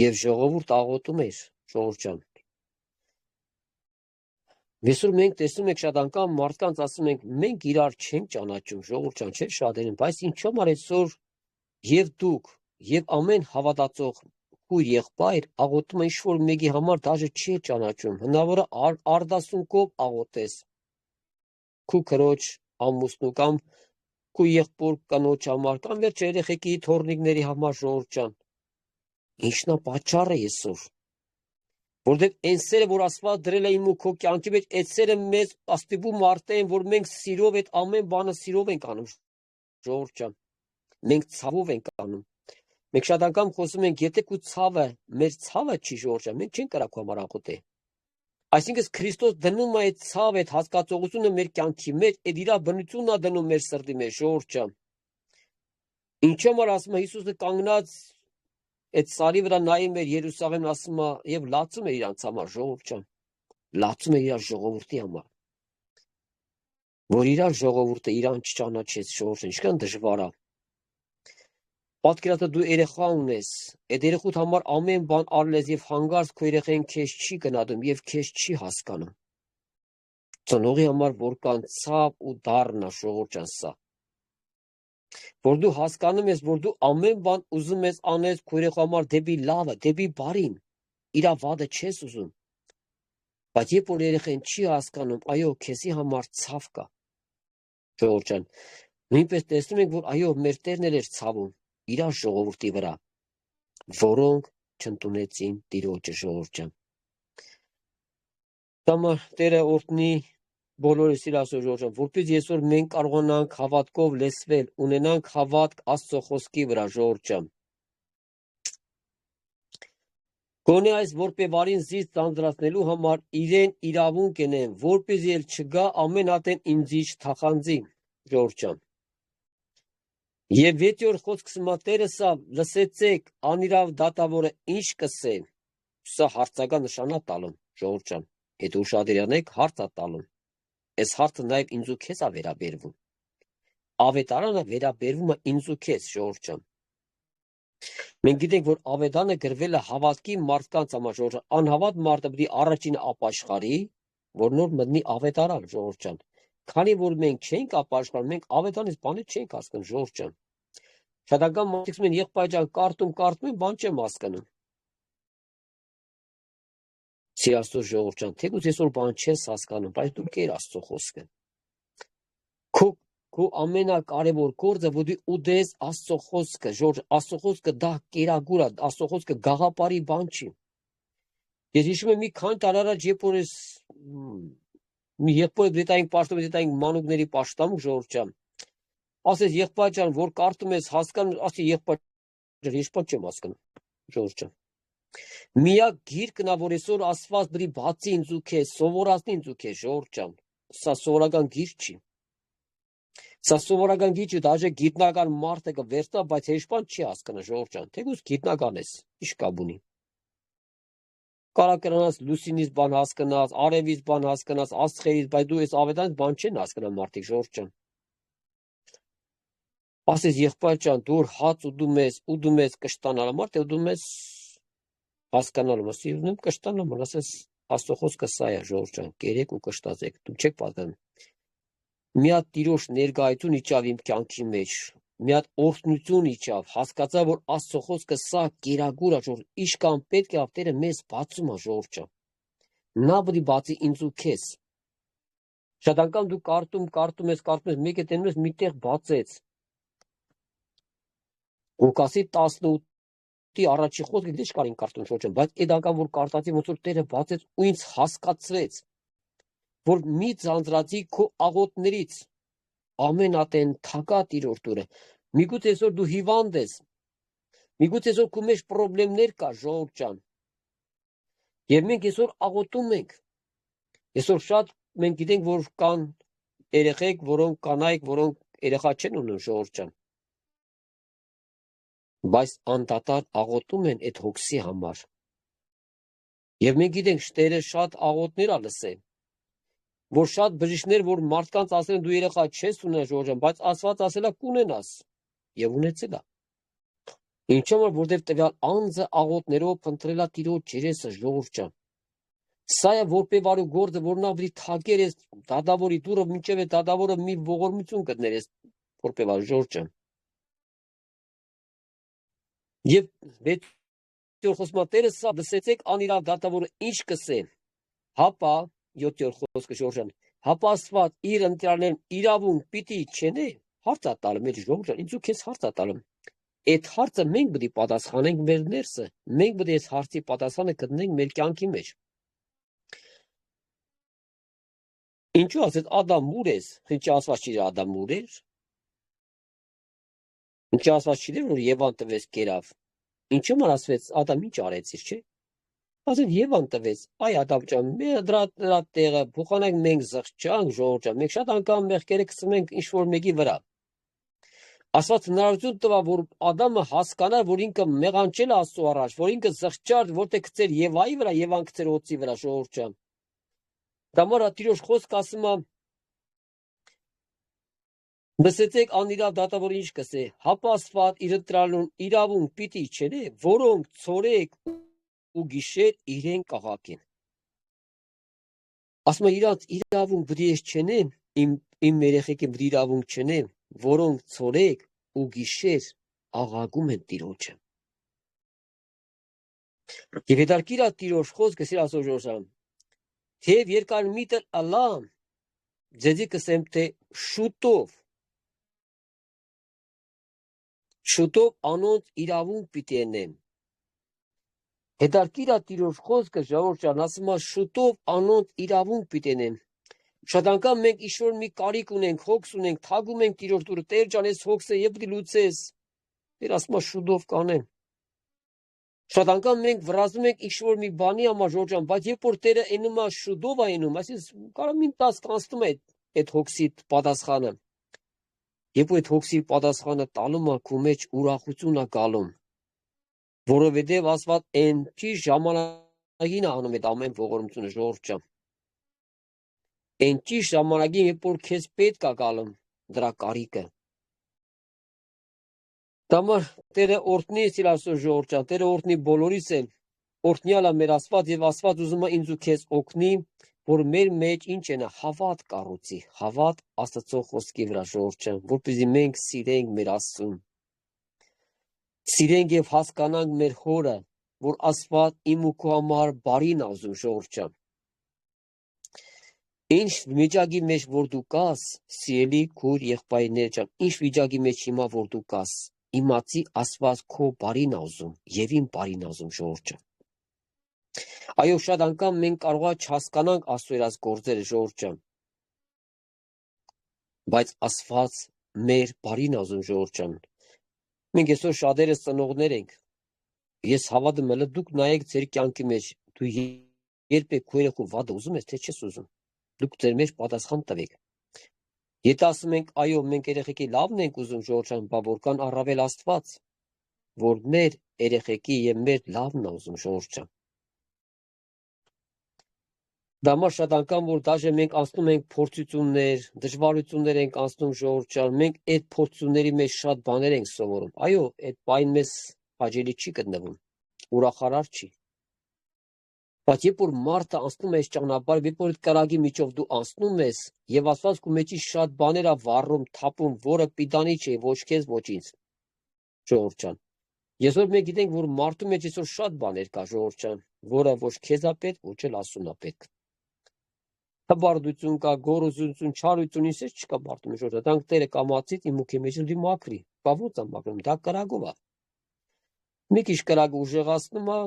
Եվ ժողովուրդ աղոթում էր, ժողովուրդ ջան։ Այսօր մենք տեսնում ենք շատ անգամ մարդկանց ասում ենք, մենք իրար չենք ճանաչում, ժողովուրդ ջան, չէ՞ շատերին, բայց ինչու՞ համար այսօր եւ դուք եւ ամեն հավատացող քույր եղբայր աղոթում են ինչ-որ մեկի համար դաժե չի ճանաչում, հնարավոր է արդասունքով աղոթես քու քրոջ ամուսնու կամ քու եղբոր կնոջ համար կամ վերջ երեխեքի թորնիկների համար ժողովուրդ ջան։ Ինչն է պատճառը այսօր։ Որտեղ այն սերը, որ Աստված դրել է իմ ու քո կյանքի մեջ, այդ սերը մեզ աստիպում արտեն, որ մենք սիրով այդ ամեն բանը սիրով ենք անում, ժողովուրդ ջան։ Մենք ցավով ենք անում։ Մենք շատ անգամ խոսում ենք, եթե քո ցավը, մեր ցավը չի ժողովուրդ ջան, մենք չենք կարող քո համար աղոթել։ Այսինքն Քրիստոս դնում է այդ ցավ, այդ հասկացողությունը մեր կյանքի մեջ, այդ իր բնությունն է դնում մեր սրտի մեջ, ժողովուրդ ջան։ Ինչու՞ համար ասում է Հիսուսը կանգնած այդ սարի վրա նայում էր Երուսաղեմն, ասում է եւ լացում էր իրանց համար, ժողովուրդ ջան, լացում էր իր ժողովրդի համար, որ իր ժողովուրդը իրան չճանաչեց, ժողովուրդ, ինչքան դժվար է։ Պատկերացրու դու երեխա ունես, այդ երեխուդ համար ամեն բան արել ես եւ հանգարց քո երեխան քեզ չի գնահատում եւ քեզ չի հասկանում։ Ծնողի համար որքան ցավ ու դառն է, ժողովուրդ ջան, սա։ Որ դու հասկանում ես, որ դու ամեն բան ուզում ես անես քո երեխա համար դեպի լավը, դեպի բարին, իր վատը չես ուզում։ Բայց երբ որ երեխան չի հասկանում, այո, քեզի համար ցավ կա։ Ժողովուրդ ջան, նույնպես տեսնում ենք, որ այո, մեր Տերն էր ցավում իր ժողովրդի վրա, որոնք չընդունեցին Տիրոջը, ժողովուրդ ջան։ Համար Տերը օրհնի բոլորս իր ասո ժողովուրդ ջան, որպես այսօր մենք կարողանանք հավատքով լեցվել, ունենանք հավատք Աստծո խոսքի վրա, ժողովուրդ ջան։ Գոնե այս որպեվարին զից ծանրացնելու համար իրեն իրավունք ենեն, որպեսզի էլ չգա ամեն ատեն ինձից թախանձի, ժողովուրդ ջան։ Եվ 6-րդ խոսքը ասում է Տերը սա լսեցեք, անիրավ դատավորը ինչ կսե։ Սա հարցական նշան է տալում, ժողովուրդ ջան։ Եթե ուշադրյալ եք, հարց է տալում։ Այս հարցը նաև ինձ ու քեզ է վերաբերվում։ Ավետարանը վերաբերվում է ինձ ու քեզ, ժողովուրդ ջան։ Մենք գիտենք, որ ավետարանը գրվել է հավատքի մարդկանց համար, ժողովուրդ ջան։ Անհավատ մարդը պետք է առաջինը ապաշխարի, որ նոր մտնի ավետարան, ժողովուրդ ջան։ Քանի որ մենք չենք ապաշխարում, մենք ավետարանից բաներ չենք հասկանում, ժողովուրդ ջան։ Շատ անգամ մարդիկ ասում են, եղբայր ջան, կարդում, բան չեմ հասկանում։ Սիրաստու ժողովուրդ ջան, թեկուզ այսօր բան չես հասկանում, բայց դու կեր Աստծո խոսքը։ Քո ամենակարևոր գործը, որ դու ուտես Աստծո խոսքը, ժողովուրդ, Աստծո խոսքը դա կերագուր է, Աստծո խոսքը գաղափարի բան չի։ Ես հիշում եմ մի քանի տարի առաջ, երբ որ ես մի եղբոր դետային պաշտում, դետային մանուկների պաշտամունք, ժողովուրդ ջան, ասես եղբայր ջան, որ կարդում ես, հասկանում, ասի եղբայր ջան, ես բան չեմ հասկանում, ժողովուրդ ջան։ Միակ գիրքն է, որ այսօր Աստված բրի բացի ինձ ու քեզ, սովորացնի ինձ ու քեզ, ժողովուրդ ջան։ Սա սովորական գիրք չի։ Սա սովորական գիրք չի, դաժե գիտնական մարդը կվերցնա, բայց հեշտան չի հասկանա, ժողովուրդ ջան։ Թեկուզ գիտնական ես, ի՞նչ կապ ունի։ Կարող կրանաս լուսինից բան հասկանաս, արևից բան հասկանաս, աստղերից, բայց դու այս ավետարանից բան չեն հասկանա մարդիկ, ժողովուրդ ջան։ Ասես եղբայր ջան, դու հաց ուտում ես կշտանալու, մարդ ուտում ես հասկանալու, ասի ուզում կշտանալու, ասես Աստծո խոսքը սա է, ժողովուրդ ջան, կերեք ու կշտացեք, դու չեք պատկանում։ Մի հատ Տիրոջ ներկայություն իջավ իմ կյանքի մեջ, մի հատ օրհնություն իջավ, հասկացա, որ Աստծո խոսքը սա կերագուր է, ժողովուրդ, իշքան պետք է Տերը մեզ բացում է, ժողովուրդ ջան։ Նա բդի բացի ինձ ու քեզ։ Շատ անգամ դու կարդում ես, մեկ է տենում ես միտեղ բացեց։ Ղուկասի 18-ի առաջի խոսքը գիտես կարին կարդում շորջան, բայց այդ անգամ որ կարդացի ոնց որ Տերը բացեց ու ինձ հասկացրեց, որ մի ձանձրացի քո աղոթներից ամենատեն թակա Տիրոջ դուրը։ Միգուցե այսօր դու հիվանդ ես, միգուցե այսօր քո մեջ խնդիրներ կա, ժողովուրդ ջան։ Եվ մենք այսօր աղոթում ենք։ Այսօր շատ մենք գիտենք, որ կան երեխեք, որոնք կանայք, որոնք երեխա չեն ունում, ժողովուրդ ջան։ Բայց անդադար աղոթում են այդ հոգսի համար։ Եվ մենք գիտենք, Տերը շատ աղոթներ ա լսել, որ շատ բժիշկներ, որ մարդկանց ասել են դու երեխա չես ունենա, ժողովուրդ ջան, բայց Աստված ասել է կունենաս եւ ունեցել է։ Ինչու՞ որովհետեւ տվյալ անձը աղոթներով փնտրել է Տիրոջ ջերեսը, ժողովուրդ ջան։ Սա է որպե վարու գործը, որ նա բրի թակեր ես դադավորի դուրը մինչև է դադավորը մի ողորմություն կդներ ես որպե վար ժողովուրդ ջան։ Եվ վեցյոր խոսմա Տերը սա լսեցեք անիրավ դատավորը ինչ կսե։ Հապա 7-րդ խոսքը ժողովուրդ ջան, հապա Աստված իր ընտրյալներն իրավունք պիտի չենե, հարց ա տալը մեր ժողովուրդ ջան, ինձ ու քեզ հարց ա տալը։ Այդ հարցը մենք պետք է պատասխանենք մեր ներսը, մենք պետք է այս հարցի պատասխանը գտնենք մեր կյանքի մեջ։ Ինչու ասեց Ադամ ուր ես, ինչի ասված չի Ադամ ուր էր։ Ինչի ասված չի որ Եվան տվեց կերավ։ Ինչու մար ասվեց Ադամ ինչ արեցիր, չէ։ Ասել Եվան տվեց, այ Ադամ ջան, մեր դրա տեղը փոխանակ մենք զղջանք ժողովուրդ ջան, մենք շատ անգամ մեղքերը գցում ենք ինչ որ մեկի վրա։ Աստված հնարավորություն տվա, որ Ադամը հասկանար, որ ինքը մեղանչել է Աստծո առաջ, որ ինքը զղջար, որտեղ գցեր Եվայի վրա, Եվան գցեր օծի վրա, ժողովուրդ ջան։ Դամարա Տիրոջ խոսքը ասում է. Լսեցեք անիրավ դատավորը ինչ կսե, հապա Աստված իր ընտրյալուն իրավունք պիտի չենե, որոնք ցորեկ ու գիշեր իրեն կաղաքեն։ Ասում է իրանց իրավունք բդի ես չենե, իմ երեխեքին բդի իրավունք չենե, որոնք ցորեկ ու գիշեր աղաղում են Տիրոջը։ Եվ հետարքիր է Տիրոջ խոսքը սիր ասո ժողովուրդ, թեև երկար միտը ըլամ, ձեզի կսեմ թե շուտով անոնց իրավունք պիտի ենեմ։ Հետարքիր է Տիրոջ խոսքը ժողովուրդ ջան, ասում է շուտով անոնց իրավունք պիտի ենեմ։ Շատ անգամ մենք ինչ-որ մի կարիք ունենք, հոգս ունենք, թագում ենք Տիրոջ դուրը, Տեր ջան, այս հոգսը եւ պիտի լուծես։ Տեր ասում է շուտով կանեմ։ Շատ անգամ մենք վրազում ենք ինչ-որ մի բանի համար ժողովուրդ ջան, բայց երբ որ Տերը էնում է շուտով է էնում, այսինքն կարող մին 10 կանցնում է այդ հոգսի պատասխանը։ Երբ որ այդ հոգսի պատասխանը տալում է քո մեջ ուրախություն է գալում, որովհետև Աստված այնքի ժամանակին է անում այդ ամեն ողորմությունը ժողովուրդ ջան։ Այնքի ժամանակին, երբ որ քեզ պետք է գալում դրա կարիքը։ Դամար Տերը օրհնի Սիրասո ժողովուրդ ջան, Տերը օրհնի բոլորիս էլ, օրհնյալ է մեր Աստված եւ Աստված ուզում է ինձ ու քեզ օգնի, որ մեր մեջ ինչ ենա հավատ կառուցի, հավատ Աստծո խոսքի վրա ժողովուրդ ջան, որպեսզի մենք սիրենք մեր Աստծուն։ Սիրենք եւ հասկանանք մեր հորը, որ Աստված իմ ու քո համար բարին է ուզում ժողովուրդ ջան։ Ինչ վիճակի մեջ որ դու կաս, սիրելի քույր եղբայրներ ջան, ինչ վիճակի մեջ հիմա որ դու կաս, իմացի Աստված քո բարին է ուզում եւ իմ բարին է ուզում ժողովուրդ ջան։ Այո, շատ անգամ մենք կարող է չհասկանանք Աստծո երազ գործերը ժողովուրդ ջան։ Բայց Աստված մեր բարին է ուզում ժողովուրդ ջան։ Մենք այսօր շատերս ծնողներ ենք։ Ես հավատում եմ, դուք նայեք ձեր կյանքի մեջ, դու երբեք քո երեխու վատը ուզում ես, թե չես ուզում։ Դուք ձեր մեջ պատասխան տվեք։ Եթե ասում ենք, այո, մենք երեխեքի լավն ենք ուզում ժողովուրդ ջան, բա որքան առավել Աստված, որ մեր երեխեքի եւ մեր լավն է ուզում ժողովուրդ ջան։ Դամա շատ անգամ որ դաժե մենք անցնում ենք փորձություններ, դժվարություններ ենք անցնում ժողովուրդ ջան, մենք այդ փորձությունների մեջ շատ բաներ ենք սովորում։ Այո, այդ բան մեզ հաճելի չի գտնվում, ուրախարար չի։ Բայց երբ որ մարդը անցնում է այս ճանապարհը, երբ որ այդ կրակի միջով դու անցնում ես, եւ Աստված քո մեջի շատ բաներ ա վառում, թափում, որը պիտանի չէ, ոչ քեզ, ոչ ինձ։ Ժողովուրդ ջան։ Այսօր մենք գիտենք, որ մարդու մեջ այսօր շատ բաներ կա ժողովուրդ ջան։ որը ոչ քեզ է պետք, ոչ էլ Աստծուն է պետք։ Հբարդություն կա, գոռոզություն, չարություն, ինչ չկա բարդում ժողովուրդ։ Դրանք Տերը կամացից իմ ուքի մեջ դի մաքրի։ Բա ո՞նց է մաքրում, դա կրագով է։ Մի քիչ կրագը ուժեղացնում է,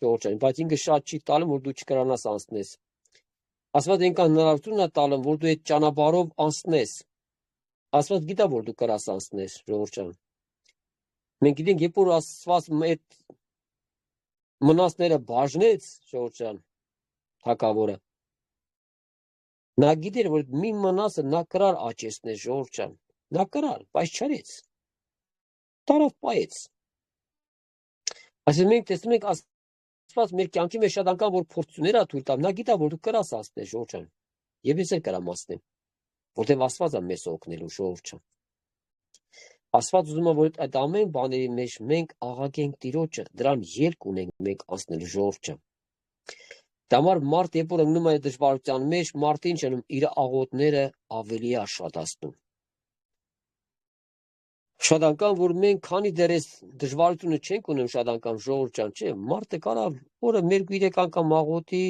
ժողովուրդ, բայց ինքը շատ չի տալում, որ դու չկրանաս անցնես։ Աստված այնքան հնարավորություն է տալում, որ դու այդ ճանապարհով անցնես։ Աստված գիտա, որ դու կրաս անցնես, ժողովուրդ։ Մենք գիտենք, երբ որ Աստված այդ մնացները բաժնեց, ժողովուրդ, թակավորը, նա գիտեր, որ մի մնացը նա կրար աճեցնել, ժողովուրդ, նա կրար, բայց չարեց, տարավ պայեց։ Այսինքն մենք տեսնում ենք Աստված մեր կյանքի մեջ շատ անգամ որ փորձություններ է թույլ տա, նա գիտա, որ դու կրաս անցնել, ժողովուրդ, եւ ես էլ կրամ անցնեմ, որտեղ Աստված է մեզ օգնելու, ժողովուրդ։ Աստված ուզում է, որ այդ ամեն բաների մեջ մենք աղաղենք Տիրոջը, դրան ելք ունենք մենք անցնելու, ժողովուրդ։ Դա համար մարդ երբ որ ընկնում է դժվարության մեջ, մարդը ինչ անում, իր աղոթները ավելի է աշխատացնում։ Շատ անգամ որ մենք քանի դեռ այս դժվարությունը չենք ունում շատ անգամ ժողովուրդ ջան, չէ, մարդը կարա օրը 2-3 անգամ աղոթի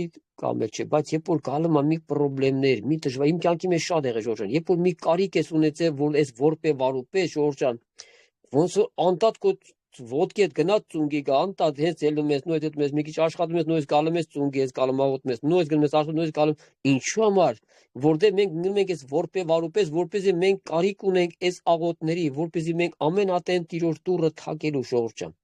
կամ էլ չէ, բայց երբ որ գալու է մի խնդիրներ, մի դժվար, իմ կյանքի մեջ շատ եղել ժողովուրդ ջան, երբ որ մի կարիք ես ունեցել, որ այս որպե վարուպե ժողովուրդ ջան, ոնց որ անտատ կո ոտքի հետ գնաց ծունգի գա, անտատ հենց ելնում ես, նույն հետ ես մի քիչ աշխատում ես, նույնս գալում ես ծունգի ես, գալում աղոթում ես, նույնս գնում ես աշխատում, նույնս գալում, ինչու համար, որտեղ մենք գնում ենք այս որպե վարուպես, որպեսզի մենք կարիք ունենք այս աղոթների, որպեսզի մենք ամեն ատեն Տիրոջ դուռը թակելու ժողովուրդ ջան։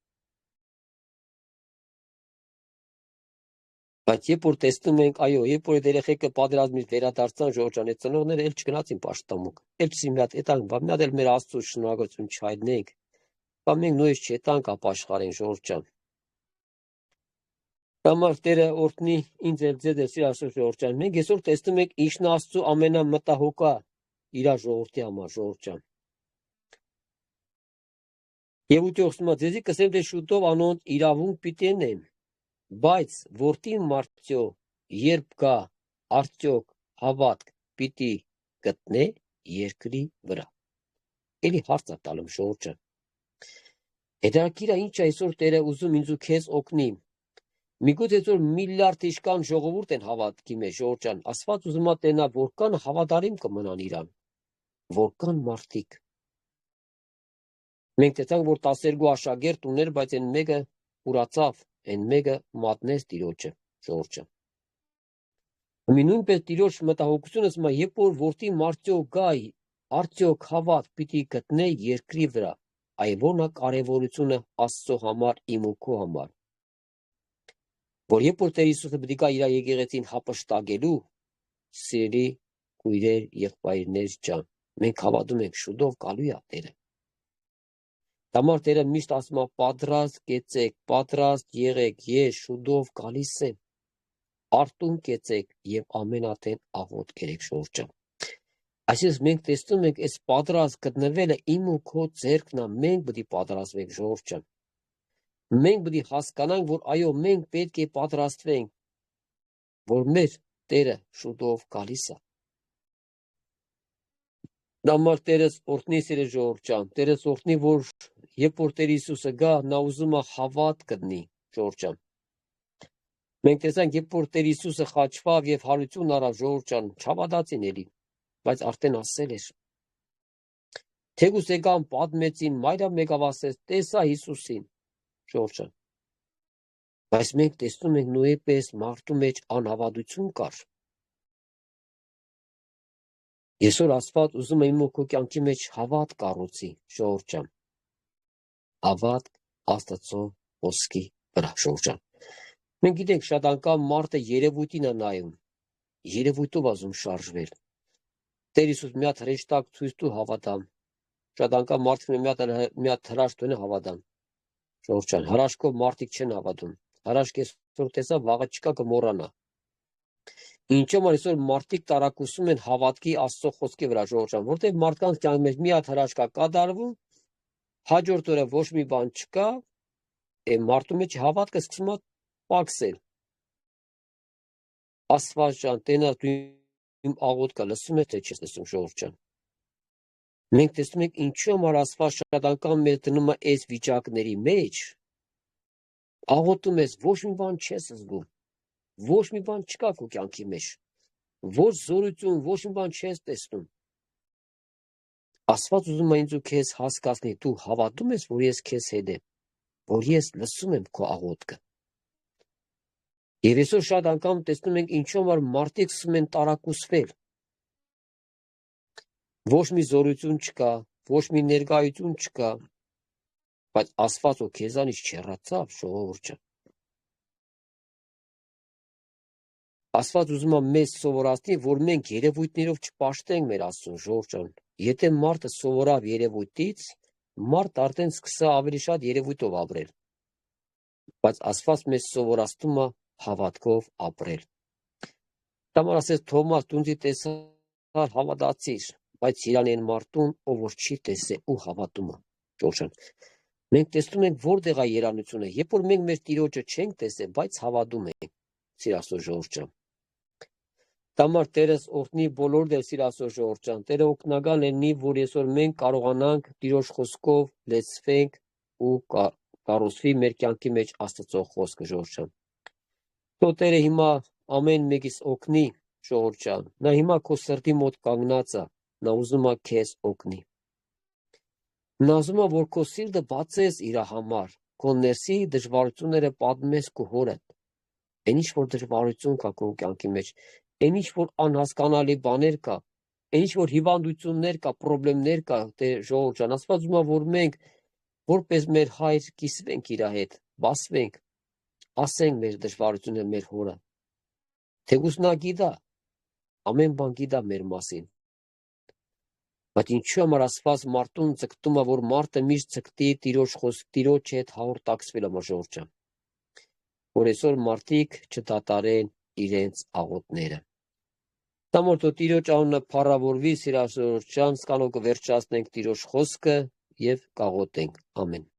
Բայց երբ որ տեսնում ենք, այո, երբ որ այդ երեխեքը պատերազմից վերադարձան ժողովուրդ ջան, այդ ծնողները էլ չգնացին պաշտամուկ, էլ չսին մի հատ էտան, բա մի հատ էլ մեր Աստծո շնորհակալություն չհայտնենք, բա մենք նույնս չետանք ապաշխարեն ժողովուրդ ջան։ Համար Տերը օրհնի ինձ էլ ձեզ էլ սիրաշոր ժողովուրդ ջան։ Մենք այսօր տեսնում ենք ինչն է Աստծո ամենամտահոգա իր ժողովրդի համար ժողովուրդ ջան։ Եվ ուտյոսմա ձեզի կսեմ թե շուտով անոնց իրավունք պիտի ունեն, բայց որտին մարդյո երբ գա արդյոք հավատք պիտի գտնե երկրի վրա։ Էլի հարց է տալում ժողովուրդ ջան։ Հետաքրքիր է ինչ է այսօր Տերը ուզում ինձ ու քեզ օգնի։ Միգուցե այսօր միլիարդ իշկան ժողովուրդ են հավատքի մեջ ժողովուրդ ջան, Աստված ուզում է տենա որքան հավատարիմ կմնան իրան, որքան մարդիկ։ Մենք տեսանք, որ 12 աշակերտ ուներ, բայց այն մեկը ուրացավ, այն մեկը մատնեց Տիրոջը, ժողովուրդ ջան։ Մի նույնպես Տիրոջ մտահոգությունը ասում է, երբ որ որդի մարդյո գայ, արդյոք հավատ պիտի գտնե երկրի վրա, այ որն է կարևորությունը Աստծո համար, իմ ու քո համար։ Որ երբ որ Տեր Հիսուսը պետք է իր եկեղեցին հապշտակելու, սիրելի քույրեր, եղբայրներ ջան, մենք հավատում ենք շուտով գալու է Տերը։ Համար Տերը միշտ ասում է պատրաստ կեցեք, պատրաստ եղեք, ես շուտով գալիս եմ։ Արտուն կեցեք եւ ամենատեն աղոթ կերեք ժողովուրդ ջան։ Այսինքն մենք տեսնում ենք այս պատրաստ գտնվելը իմ ու քո ձեռքն է, մենք պետք է պատրաստվենք ժողովուրդ ջան։ Մենք պետք է հասկանանք, որ այո, մենք պետք է պատրաստվենք, որ մեր Տերը շուտով գալիս է։ Համար Տերս օրհնի սիրելի ժողովուրդ ջան, Տերս օրհնի, որ երբ որ Տեր Հիսուսը գա, նա ուզում է հավատ գտնի, ժողովուրդ ջան։ Մենք տեսանք, երբ որ Տեր Հիսուսը խաչվավ եւ հարություն արավ, ժողովուրդ ջան, չհավատացին էլի, բայց արդեն ասել էր։ Թեգուս եկան պատմեցին, մայրը մեկավ ասեց, տեսա Հիսուսին, ժողովուրդ ջան։ Բայց մենք տեսնում ենք նույնպես մարդու մեջ անհավատություն կար։ Այսօր Աստված ուզում է իմ ու քո կյանքի մեջ հավատ կառուցի, ժողովուրդ ջան։ Հավատ Աստծո խոսքի վրա, ժողովուրդ ջան։ Մենք գիտենք շատ անգամ մարդը երևույթին է նայում, երևույթով ուզում շարժվել։ Տեր Հիսուս մի հատ հրեշտակ ցույց տու հավատամ։ Շատ անգամ մարդիկ մի հատ հրաշք տոնը հավատան։ Ժողովուրդ ջան, հրաշքով մարդիկ չեն հավատում։ Հրաշք այսօր տեսա, վաղը չկա կմոռանա։ Ինչու՞ որ այսօր մարդիկ տարակուսում են հավատքի Աստծո խոսքի վրա, ժողովուրդ ջան, որտեղ մարդկանց կյանքի մեջ մի հատ հրաշք կա կատարվում, հաջորդ օրը ոչ մի բան չկա, մարդու մեջ հավատքը սկսում է պակսել։ Աստված ջան, տենա դու իմ աղոթքը լսում ես թե չես լսում, ժողովուրդ ջան։ Մենք տեսնում ենք ինչու համար Աստված շատ անգամ մեզ դնում է այս վիճակների մեջ, աղոթում ես, ոչ մի բան չես զգում, ոչ մի բան չկա քո կյանքի մեջ, ոչ զորություն, ոչ մի բան չես տեսնում։ Աստված ուզում է ինձ ու քեզ հասկացնի, դու հավատում ես, որ ես քեզ հետ եմ, որ ես լսում եմ քո աղոթքը։ Եվ այսօր շատ անգամ տեսնում ենք ինչու համար մարդիկ սկսում են տարակուսվել։ Ոչ մի զորություն չկա, ոչ մի ներկայություն չկա, բայց Աստված ո քեզանից չհեռացավ, ժողովուրդ ջան։ Աստված ուզում է մեզ սովորացնի, որ մենք երևույթներով չպաշտենք մեր Աստծուն, ժողովուրդ ջան։ Եթե մարդը սովորավ երևույթից, մարդ արդեն սկսա ավելի շատ երևույթով ապրել։ Բայց Աստված մեզ սովորացնում է հավատքով ապրել։ Համար ասես Թոմաս, դու ինձ տեսար հավատացիր, բայց իրան են մարդուն, ով որ չի տեսե ու հավատում է։ Ժողովուրդ ջան, մենք տեսնում ենք որտեղ է երանությունը, երբ որ մենք մեր Տիրոջը չենք տեսել, բայց հավատում ենք։ Սիրասո ժողովուրդ ջան։ Համար Տերս օրհնի բոլորդ էլ սիրասո ժողովուրդ ջան, Տերը օգնական լինի, որ այսօր մենք կարողանանք Տիրոջ խոսքով լեցվենք ու կառուցվի մեր կյանքի մեջ Աստծո խոսքը, ժողովուրդ ջան։ Թող Տերը հիմա ամեն մեկից օգնի, ժողովուրդ ջան։ Նա հիմա քո սրտի մոտ կանգնած է, նա ուզում է քեզ օգնի։ Նա ուզում է, որ քո սիրտը բացես իր համար, քո ներսի դժվարությունները պատմես քո հորդ։ Այն ինչ որ դժվարություն կա քո կյանքի մեջ, այն ինչ որ անհասկանալի բաներ կա, այն ինչ որ հիվանդություններ կա, խնդիրներ կա, ժողովուրդ ջան, Աստված ուզում է, որ մենք որպես մեր հայր կիսվենք իր հետ, բացվենք, ասենք մեր դժվարությունը մեր հորը։ Թեկուզ նա գիտա, ամեն բան գիտա մեր մասին։ Բայց ինչու համար Աստված մարդուն ձգտում է, որ մարդը միշտ ձգտի Տիրոջ խոսք, Տիրոջ հետ հաղորդակցվել համար, ժողովուրդ ջան, որ այսօր մարդիկ չդատարեն իրենց աղոթները։ Տամոր թող Տիրոջ անունը փառավորվի, սիրասորության, սկանով կվերջացնենք Տիրոջ խոսքը եւ կաղոթենք։ Ամեն։